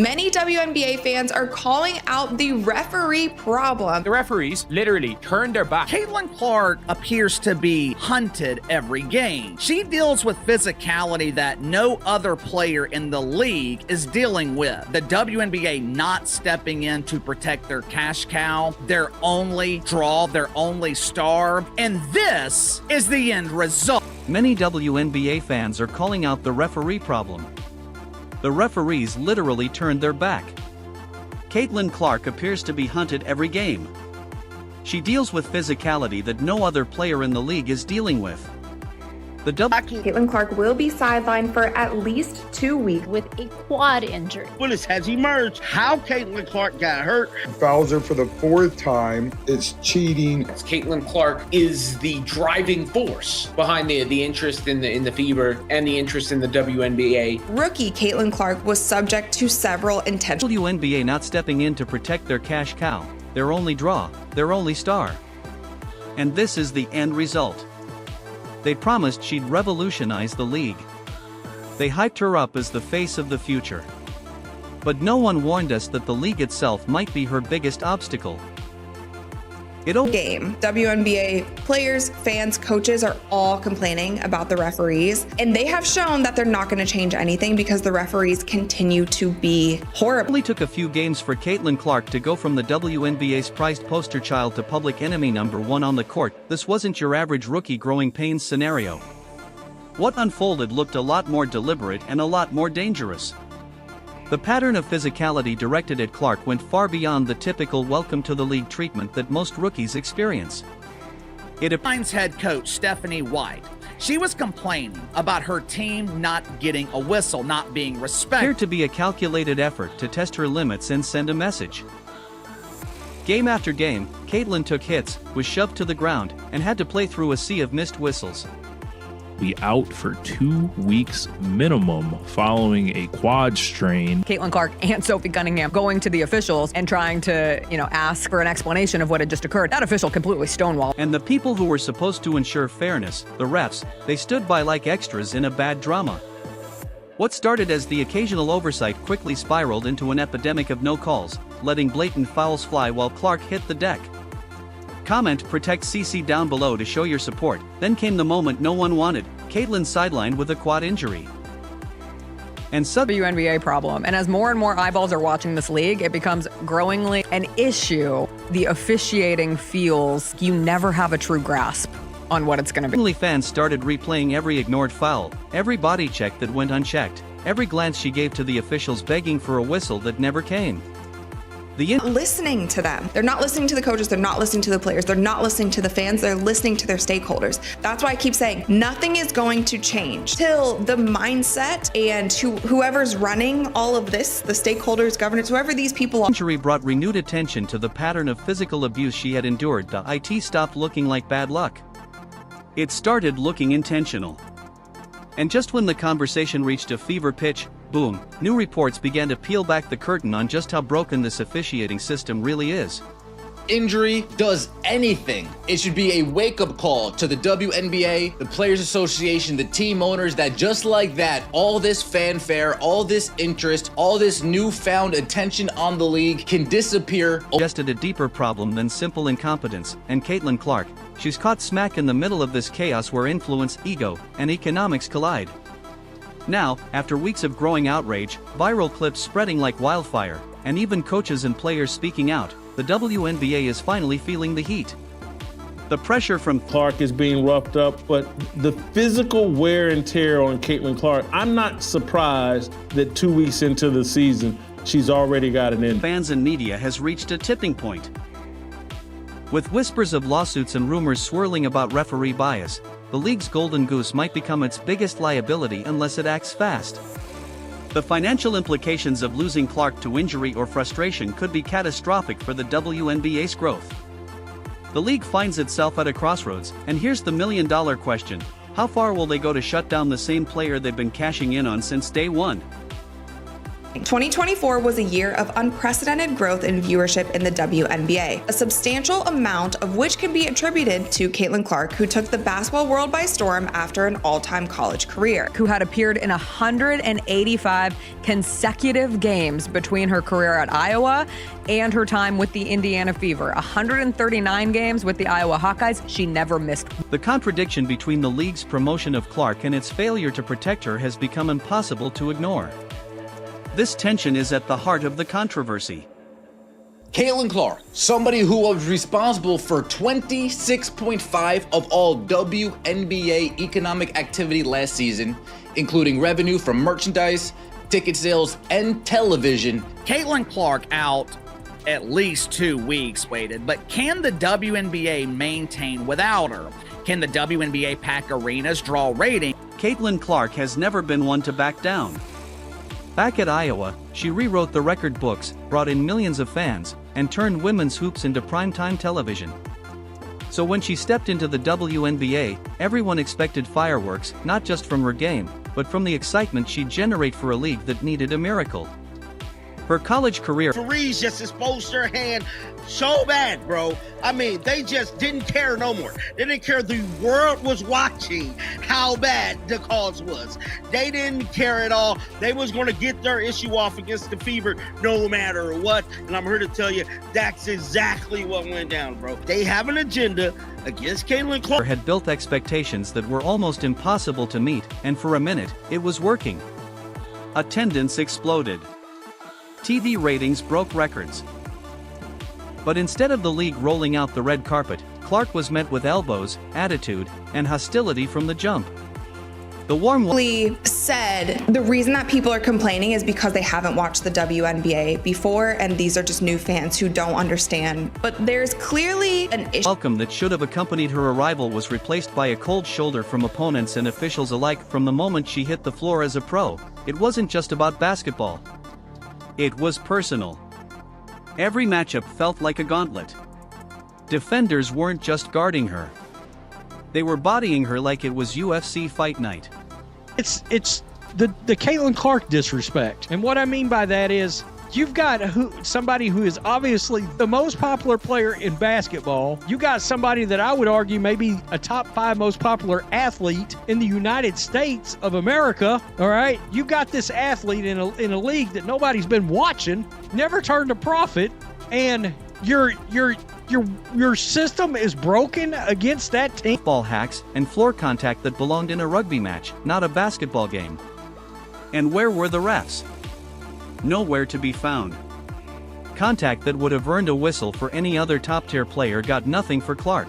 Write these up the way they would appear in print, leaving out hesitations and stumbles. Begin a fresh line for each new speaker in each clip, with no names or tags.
Many WNBA fans are calling out the referee problem.
The referees literally turned their back.
Caitlin Clark appears to be hunted every game. She deals with physicality that no other player in the league is dealing with. The WNBA not stepping in to protect their cash cow, their only draw, their only star, and this is the end result.
Many WNBA fans are calling out the referee problem. The referees literally turned their back. Caitlin Clark appears to be hunted every game. She deals with physicality that no other player in the league is dealing with.
Caitlin Clark will be sidelined for at least 2 weeks
with a quad injury.
Willis has emerged. How Caitlin Clark got hurt.
Fouls her for the 4th time. It's cheating.
Caitlin Clark is the driving force behind the interest in the Fever and the interest in the WNBA.
Rookie Caitlin Clark was subject to several intentional
WNBA not stepping in to protect their cash cow, their only draw, their only star. And this is the end result. They promised she'd revolutionize the league. They hyped her up as the face of the future. But no one warned us that the league itself might be her biggest obstacle.
Game. WNBA players, fans, coaches are all complaining about the referees, and they have shown that they're not going to change anything because the referees continue to be horrible.
It only took a few games for Caitlin Clark to go from the WNBA's prized poster child to public enemy #1 on the court. This wasn't your average rookie growing pains scenario. What unfolded looked a lot more deliberate and a lot more dangerous. The pattern of physicality directed at Clark went far beyond the typical welcome to the league treatment that most rookies experience.
Lions head coach Stephanie White. She was complaining about her team not getting a whistle, not being respected.
Appeared to be a calculated effort to test her limits and send a message. Game after game, Caitlin took hits, was shoved to the ground, and had to play through a sea of missed whistles.
Be out for 2 weeks minimum following a quad strain.
Caitlin Clark and Sophie Cunningham going to the officials and trying to, ask for an explanation of what had just occurred. That official completely stonewalled.
And the people who were supposed to ensure fairness, the refs, they stood by like extras in a bad drama. What started as the occasional oversight quickly spiraled into an epidemic of no calls, letting blatant fouls fly while Clark hit the deck. Comment protect CC down below to show your support. Then came the moment no one wanted, Caitlin sidelined with a quad injury. And
WNBA problem, and as more and more eyeballs are watching this league, it becomes growingly an issue. The officiating feels you never have a true grasp on what it's going to be.
Fans started replaying every ignored foul, every body check that went unchecked, every glance she gave to the officials begging for a whistle that never came.
Listening to them. They're not listening to the coaches, they're not listening to the players, they're not listening to the fans, they're listening to their stakeholders. That's why I keep saying nothing is going to change till the mindset and whoever's running all of this, the stakeholders, governance, whoever these people are.
Injury brought renewed attention to the pattern of physical abuse she had endured. The IT stopped looking like bad luck. It started looking intentional. And just when the conversation reached a fever pitch, boom, new reports began to peel back the curtain on just how broken this officiating system really is.
Injury does anything. It should be a wake-up call to the WNBA, the Players Association, the team owners, that just like that, all this fanfare, all this interest, all this newfound attention on the league can disappear.
Suggested a deeper problem than simple incompetence, and Caitlin Clark, she's caught smack in the middle of this chaos where influence, ego, and economics collide. Now, after weeks of growing outrage, viral clips spreading like wildfire, and even coaches and players speaking out, the WNBA is finally feeling the heat. The pressure from
Clark is being roughed up, but the physical wear and tear on Caitlin Clark, I'm not surprised that 2 weeks into the season, she's already got an injury.
Fans and media has reached a tipping point. With whispers of lawsuits and rumors swirling about referee bias, the league's golden goose might become its biggest liability unless it acts fast. The financial implications of losing Clark to injury or frustration could be catastrophic for the WNBA's growth. The league finds itself at a crossroads, and here's the million-dollar question: how far will they go to shut down the same player they've been cashing in on since day one?
2024 was a year of unprecedented growth in viewership in the WNBA, a substantial amount of which can be attributed to Caitlin Clark, who took the basketball world by storm after an all-time college career.
Who had appeared in 185 consecutive games between her career at Iowa and her time with the Indiana Fever. 139 games with the Iowa Hawkeyes. She never missed.
The contradiction between the league's promotion of Clark and its failure to protect her has become impossible to ignore. This tension is at the heart of the controversy.
Caitlin Clark, somebody who was responsible for 26.5% of all WNBA economic activity last season, including revenue from merchandise, ticket sales, and television.
Caitlin Clark out at least 2 weeks waited, but can the WNBA maintain without her? Can the WNBA pack arenas draw ratings?
Caitlin Clark has never been one to back down. Back at Iowa, she rewrote the record books, brought in millions of fans, and turned women's hoops into primetime television. So when she stepped into the WNBA, everyone expected fireworks, not just from her game, but from the excitement she'd generate for a league that needed a miracle. Her college career.
Referees just exposed their hand so bad, bro. I mean, they just didn't care no more. They didn't care. The world was watching how bad the cause was. They didn't care at all. They was going to get their issue off against the Fever no matter what. And I'm here to tell you, that's exactly what went down, bro. They have an agenda against Caitlin Clark.
Had built expectations that were almost impossible to meet, and for a minute, it was working. Attendance exploded. TV ratings broke records. But instead of the league rolling out the red carpet, Clark was met with elbows, attitude, and hostility from the jump. The warm
said the reason that people are complaining is because they haven't watched the WNBA before, and these are just new fans who don't understand. But there's clearly an issue.
Welcome that should have accompanied her arrival was replaced by a cold shoulder from opponents and officials alike from the moment she hit the floor as a pro. It wasn't just about basketball. It was personal. Every matchup felt like a gauntlet. Defenders weren't just guarding her. They were bodying her like it was UFC fight night.
It's the Caitlin Clark disrespect. And what I mean by that is you've got somebody who is obviously the most popular player in basketball. You got somebody that I would argue maybe a top 5 most popular athlete in the United States of America. All right. You got this athlete in a league that nobody's been watching, never turned a profit, and your system is broken against that team.
Ball hacks and floor contact that belonged in a rugby match, not a basketball game. And where were the refs? Nowhere to be found. Contact that would have earned a whistle for any other top-tier player got nothing for Clark.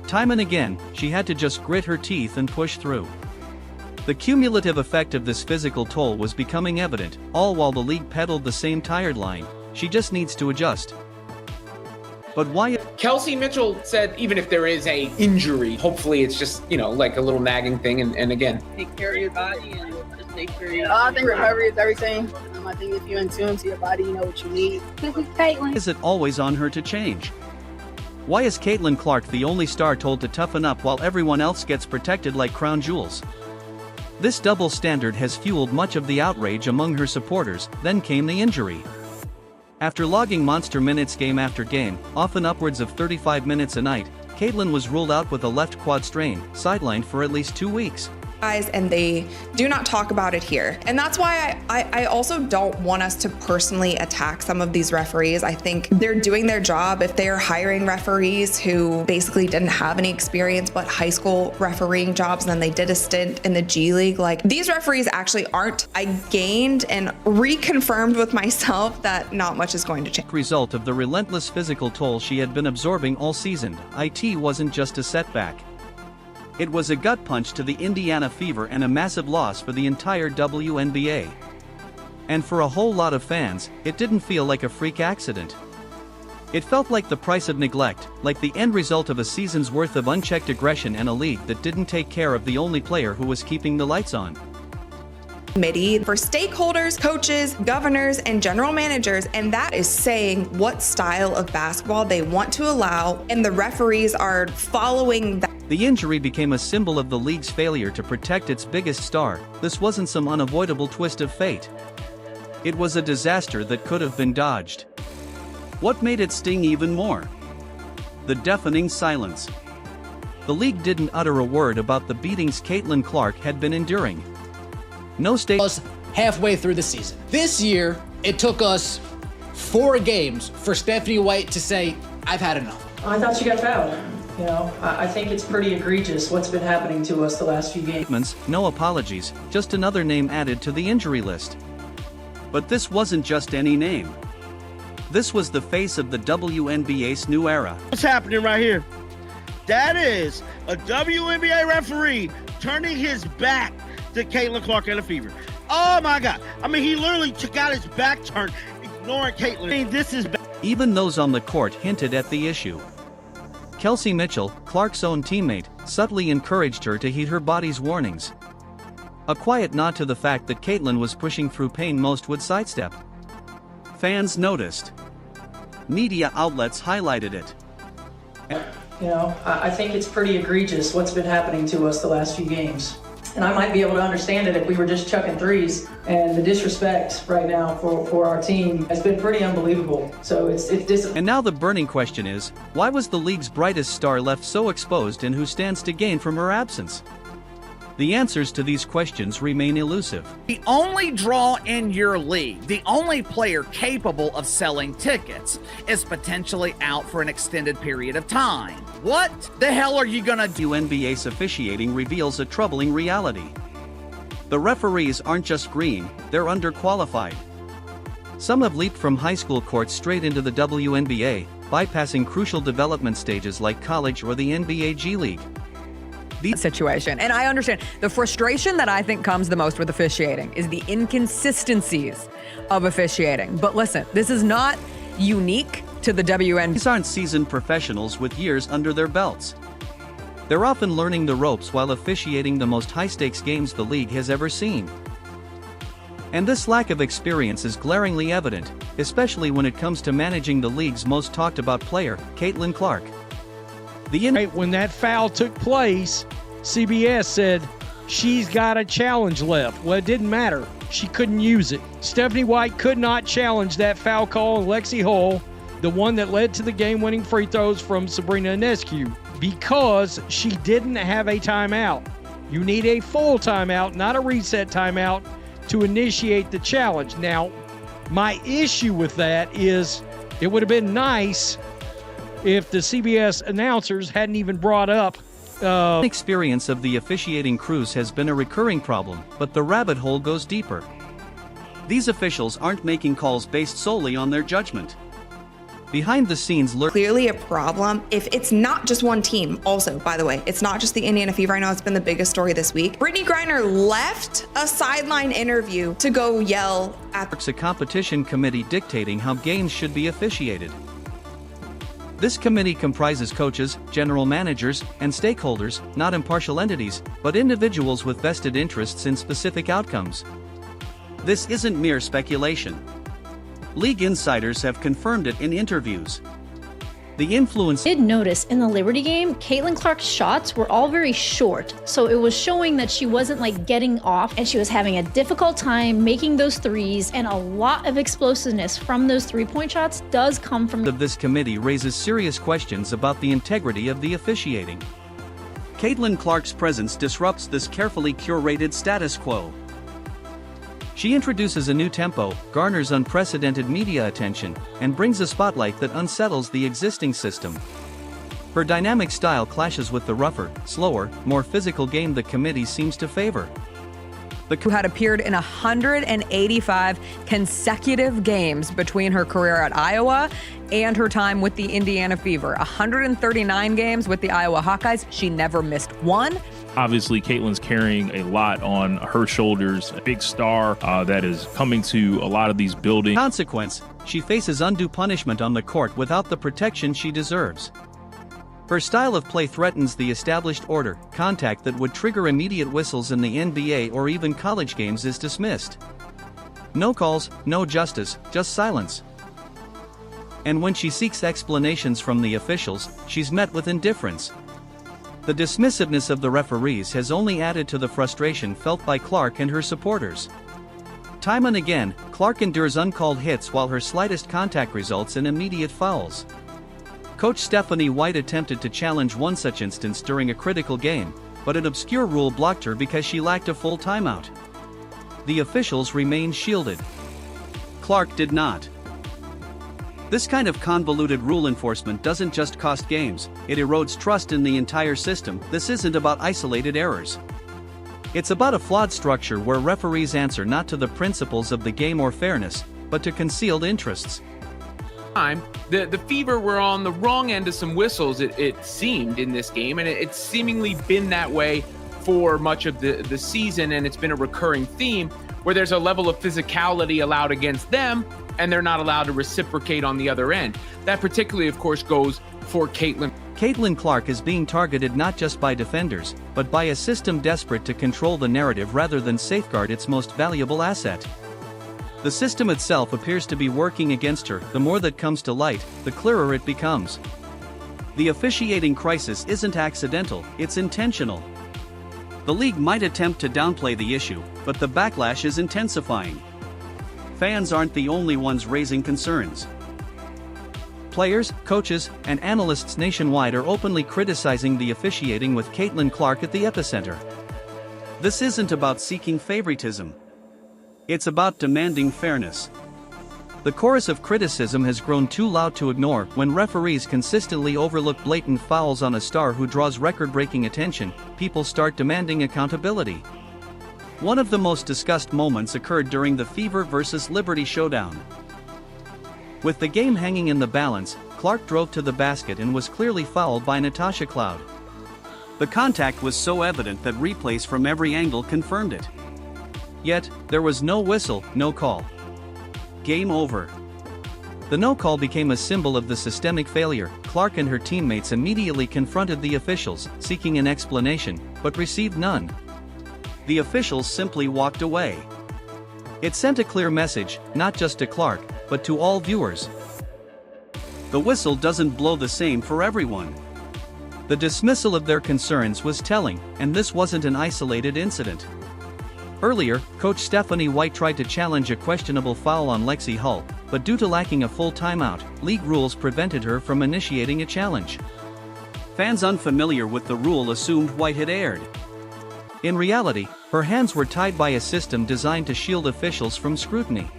Time and again, she had to just grit her teeth and push through. The cumulative effect of this physical toll was becoming evident, all while the league peddled the same tired line. She just needs to adjust. But why?
Kelsey Mitchell said even if there is a injury, hopefully it's just, like a little nagging thing. And again,
take care of your body and just take care of your I think recovery is everything. I think if you're in tune to your body, you know what you need.
Why is it always on her to change? Why is Caitlin Clark the only star told to toughen up while everyone else gets protected like crown jewels? This double standard has fueled much of the outrage among her supporters. Then came the injury. After logging monster minutes game after game, often upwards of 35 minutes a night, Caitlin was ruled out with a left quad strain, sidelined for at least 2 weeks.
And they do not talk about it here. And that's why I also don't want us to personally attack some of these referees. I think they're doing their job. If they are hiring referees who basically didn't have any experience but high school refereeing jobs, and then they did a stint in the G League, like these referees actually aren't. I gained and reconfirmed with myself that not much is going to change.
Result of the relentless physical toll she had been absorbing all season, it wasn't just a setback. It was a gut punch to the Indiana Fever and a massive loss for the entire WNBA. And for a whole lot of fans, it didn't feel like a freak accident. It felt like the price of neglect, like the end result of a season's worth of unchecked aggression and a league that didn't take care of the only player who was keeping the lights on.
Committee for stakeholders, coaches, governors, and general managers, and that is saying what style of basketball they want to allow, and the referees are following that.
The injury became a symbol of the league's failure to protect its biggest star. This wasn't some unavoidable twist of fate. It was a disaster that could have been dodged. What made it sting even more? The deafening silence. The league didn't utter a word about the beatings Caitlin Clark had been enduring. No state
was halfway through the season. This year, it took us 4 games for Stephanie White to say, I've had enough.
I thought she got fouled. You know, I think it's pretty egregious what's been happening to us the last few games.
No apologies, just another name added to the injury list. But this wasn't just any name. This was the face of the WNBA's new era.
What's happening right here? That is a WNBA referee turning his back to Caitlin Clark and the Fever. Oh my God. I mean, he literally got his back turned, ignoring Caitlin. I mean, this is bad.
Even those on the court hinted at the issue. Kelsey Mitchell, Clark's own teammate, subtly encouraged her to heed her body's warnings. A quiet nod to the fact that Caitlin was pushing through pain most would sidestep. Fans noticed. Media outlets highlighted it.
You know, I think it's pretty egregious what's been happening to us the last few games. And I might be able to understand it if we were just chucking threes. And the disrespect right now for our team has been pretty unbelievable. So it's
And now the burning question is, why was the league's brightest star left so exposed, and who stands to gain from her absence? The answers to these questions remain elusive.
The only draw in your league, the only player capable of selling tickets, is potentially out for an extended period of time. What the hell are you gonna do?
WNBA's officiating reveals a troubling reality. The referees aren't just green, they're underqualified. Some have leaped from high school courts straight into the WNBA, bypassing crucial development stages like college or the NBA G League.
The situation. And I understand the frustration that I think comes the most with officiating is the inconsistencies of officiating. But listen, this is not unique to the WNBA.
These aren't seasoned professionals with years under their belts. They're often learning the ropes while officiating the most high-stakes games the league has ever seen. And this lack of experience is glaringly evident, especially when it comes to managing the league's most talked-about player, Caitlin Clark.
When that foul took place, CBS said she's got a challenge left. Well, it didn't matter. She couldn't use it. Stephanie White could not challenge that foul call on Lexi Hull, the one that led to the game-winning free throws from Sabrina Ionescu, because she didn't have a timeout. You need a full timeout, not a reset timeout, to initiate the challenge. Now, my issue with that is it would have been nice if the CBS announcers hadn't even brought up.
Experience of the officiating crews has been a recurring problem, but the rabbit hole goes deeper. These officials aren't making calls based solely on their judgment. Behind the scenes
clearly a problem if it's not just one team. Also, by the way, it's not just the Indiana Fever. I know it's been the biggest story this week. Brittany Griner left a sideline interview to go yell at
a competition committee dictating how games should be officiated. This committee comprises coaches, general managers, and stakeholders, not impartial entities, but individuals with vested interests in specific outcomes. This isn't mere speculation. League insiders have confirmed it in interviews. The influence
I did notice in the Liberty game, Caitlin Clark's shots were all very short. So it was showing that she wasn't like getting off, and she was having a difficult time making those threes, and a lot of explosiveness from those 3-point shots does come from
this committee raises serious questions about the integrity of the officiating. Caitlin Clark's presence disrupts this carefully curated status quo. She introduces a new tempo, garners unprecedented media attention, and brings a spotlight that unsettles the existing system. Her dynamic style clashes with the rougher, slower, more physical game the committee seems to favor.
Who had appeared in 185 consecutive games between her career at Iowa and her time with the Indiana Fever. 139 games with the Iowa Hawkeyes. She never missed one.
Obviously, Caitlin's carrying a lot on her shoulders. A big star that is coming to a lot of these buildings.
Consequence, she faces undue punishment on the court without the protection she deserves. Her style of play threatens the established order. Contact that would trigger immediate whistles in the NBA or even college games is dismissed. No calls, no justice, just silence. And when she seeks explanations from the officials, she's met with indifference. The dismissiveness of the referees has only added to the frustration felt by Clark and her supporters. Time and again, Clark endures uncalled hits while her slightest contact results in immediate fouls. Coach Stephanie White attempted to challenge one such instance during a critical game, but an obscure rule blocked her because she lacked a full timeout. The officials remained shielded. Clark did not. This kind of convoluted rule enforcement doesn't just cost games, it erodes trust in the entire system. This isn't about isolated errors. It's about a flawed structure where referees answer not to the principles of the game or fairness, but to concealed interests.
The Fever were on the wrong end of some whistles, it seemed, in this game, and it's seemingly been that way for much of the season, and it's been a recurring theme where there's a level of physicality allowed against them, and they're not allowed to reciprocate on the other end. That particularly, of course, goes for Caitlin.
Caitlin Clark is being targeted not just by defenders, but by a system desperate to control the narrative rather than safeguard its most valuable asset. The system itself appears to be working against her. The more that comes to light, the clearer it becomes. The officiating crisis isn't accidental, it's intentional. The league might attempt to downplay the issue, but the backlash is intensifying. Fans aren't the only ones raising concerns. Players, coaches, and analysts nationwide are openly criticizing the officiating, with Caitlin Clark at the epicenter. This isn't about seeking favoritism. It's about demanding fairness. The chorus of criticism has grown too loud to ignore. When referees consistently overlook blatant fouls on a star who draws record-breaking attention, people start demanding accountability. One of the most discussed moments occurred during the Fever vs. Liberty showdown. With the game hanging in the balance, Clark drove to the basket and was clearly fouled by Natasha Cloud. The contact was so evident that replays from every angle confirmed it. Yet, there was no whistle, no call. Game over. The no call became a symbol of the systemic failure. Clark and her teammates immediately confronted the officials, seeking an explanation, but received none. The officials simply walked away. It sent a clear message, not just to Clark, but to all viewers. The whistle doesn't blow the same for everyone. The dismissal of their concerns was telling, and this wasn't an isolated incident. Earlier, Coach Stephanie White tried to challenge a questionable foul on Lexi Hull, but due to lacking a full timeout, league rules prevented her from initiating a challenge. Fans unfamiliar with the rule assumed White had erred. In reality, her hands were tied by a system designed to shield officials from scrutiny.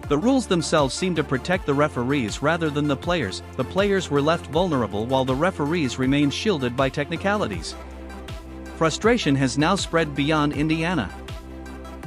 The rules themselves seemed to protect the referees rather than the players. The players were left vulnerable while the referees remained shielded by technicalities. Frustration has now spread beyond Indiana.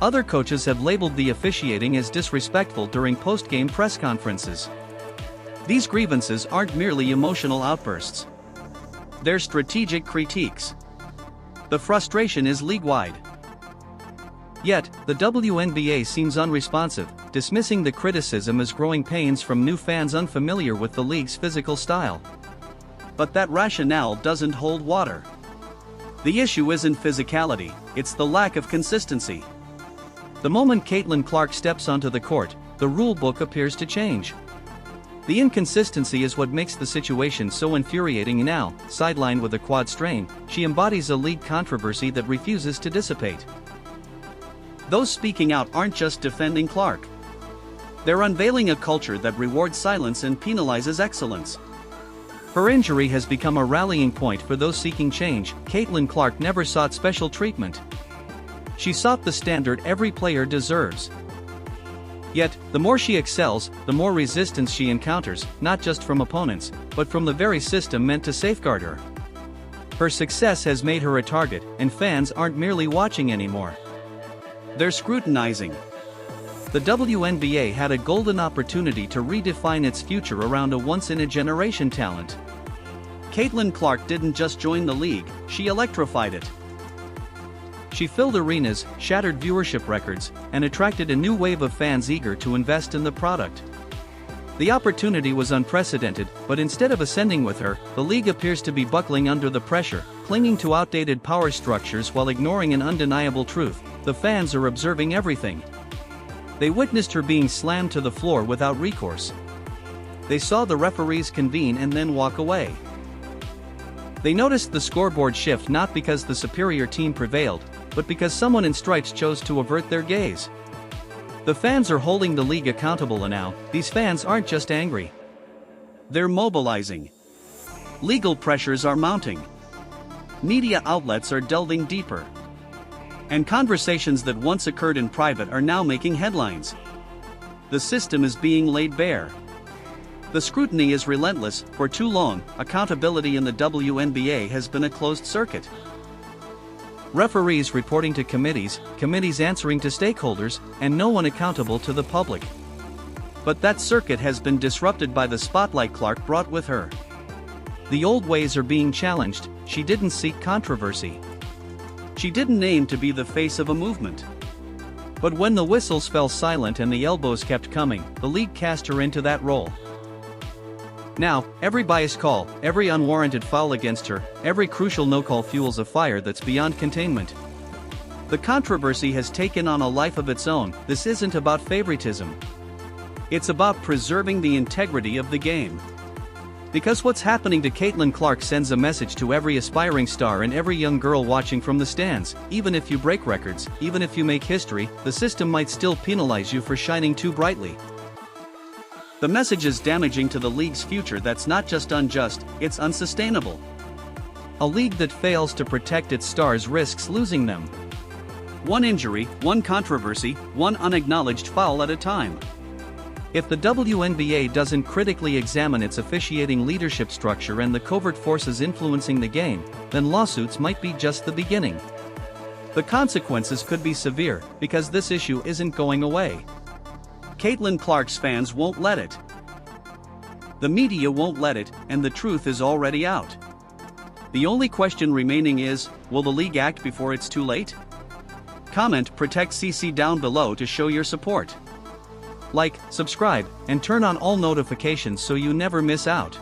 Other coaches have labeled the officiating as disrespectful during post-game press conferences. These grievances aren't merely emotional outbursts. They're strategic critiques. The frustration is league-wide. Yet, the WNBA seems unresponsive, dismissing the criticism as growing pains from new fans unfamiliar with the league's physical style. But that rationale doesn't hold water. The issue isn't physicality, it's the lack of consistency. The moment Caitlin Clark steps onto the court, the rule book appears to change. The inconsistency is what makes the situation so infuriating now. Sidelined with a quad strain, she embodies a league controversy that refuses to dissipate. Those speaking out aren't just defending Clark. They're unveiling a culture that rewards silence and penalizes excellence. Her injury has become a rallying point for those seeking change. Caitlin Clark never sought special treatment. She sought the standard every player deserves. Yet, the more she excels, the more resistance she encounters, not just from opponents, but from the very system meant to safeguard her. Her success has made her a target, and fans aren't merely watching anymore. They're scrutinizing. The WNBA had a golden opportunity to redefine its future around a once-in-a-generation talent. Caitlin Clark didn't just join the league, she electrified it. She filled arenas, shattered viewership records, and attracted a new wave of fans eager to invest in the product. The opportunity was unprecedented, but instead of ascending with her, the league appears to be buckling under the pressure, clinging to outdated power structures while ignoring an undeniable truth: the fans are observing everything. They witnessed her being slammed to the floor without recourse. They saw the referees convene and then walk away. They noticed the scoreboard shift not because the superior team prevailed, but because someone in stripes chose to avert their gaze. The fans are holding the league accountable, and now, these fans aren't just angry. They're mobilizing. Legal pressures are mounting. Media outlets are delving deeper. And conversations that once occurred in private are now making headlines. The system is being laid bare. The scrutiny is relentless. For too long, accountability in the WNBA has been a closed circuit. Referees reporting to committees, committees answering to stakeholders, and no one accountable to the public. But that circuit has been disrupted by the spotlight Clark brought with her. The old ways are being challenged. She didn't seek controversy. She didn't aim to be the face of a movement. But when the whistles fell silent and the elbows kept coming, the league cast her into that role. Now, every biased call, every unwarranted foul against her, every crucial no-call fuels a fire that's beyond containment. The controversy has taken on a life of its own. This isn't about favoritism. It's about preserving the integrity of the game. Because what's happening to Caitlin Clark sends a message to every aspiring star and every young girl watching from the stands. Even if you break records, even if you make history, the system might still penalize you for shining too brightly. The message is damaging to the league's future. That's not just unjust, it's unsustainable. A league that fails to protect its stars risks losing them. One injury, one controversy, one unacknowledged foul at a time. If the WNBA doesn't critically examine its officiating leadership structure and the covert forces influencing the game, then lawsuits might be just the beginning. The consequences could be severe, because this issue isn't going away. Caitlin Clark's fans won't let it. The media won't let it, and the truth is already out. The only question remaining is, will the league act before it's too late? Comment Protect CC down below to show your support. Like, subscribe, and turn on all notifications so you never miss out.